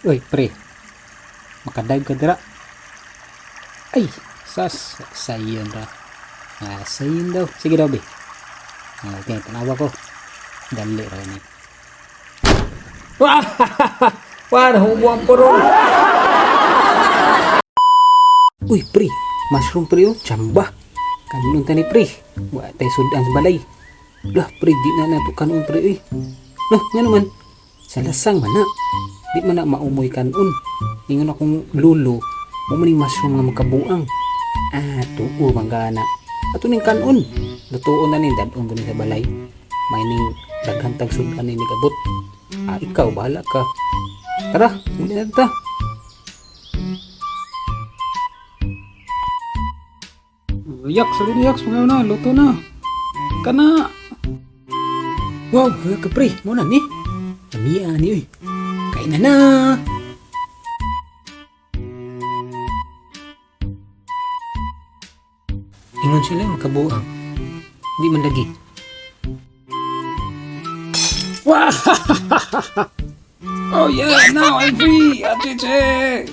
Uy, pre. Makadive ka dira. Ay, sayon ra. Sayon daw. Sige daw, be. Okay, tanawa ko. Dali ra ni. Wah! Wah, nahubuan po ron. Uy, pre. Mushroom, pre, oh. Chamba. Kanon tani, pre. Wa tay sudan sa balay. Dah, pre, di na nato kanon, pre, uy. Nah, nga naman. Sa lasang man na. Di man na maumoy kanon. Ingon akong lulo. Mo maning mushroom nga magkabuang. Tuo manggana. Ato ning kanon. Lutuon na ni dadong gani sa balay. May ning daghang tag sudan ni kabot. Ikaw bahala ka. Tara, muli na ta. Yaks, sabi yaks, mga na, luto na. Kana. Wow, ka pre, mo na ni. Namiya ni, uy. Kain na na. Ingon sila makabuang. Hindi man lagi. Wow! Oh yeah, now I'm free, Ate Che!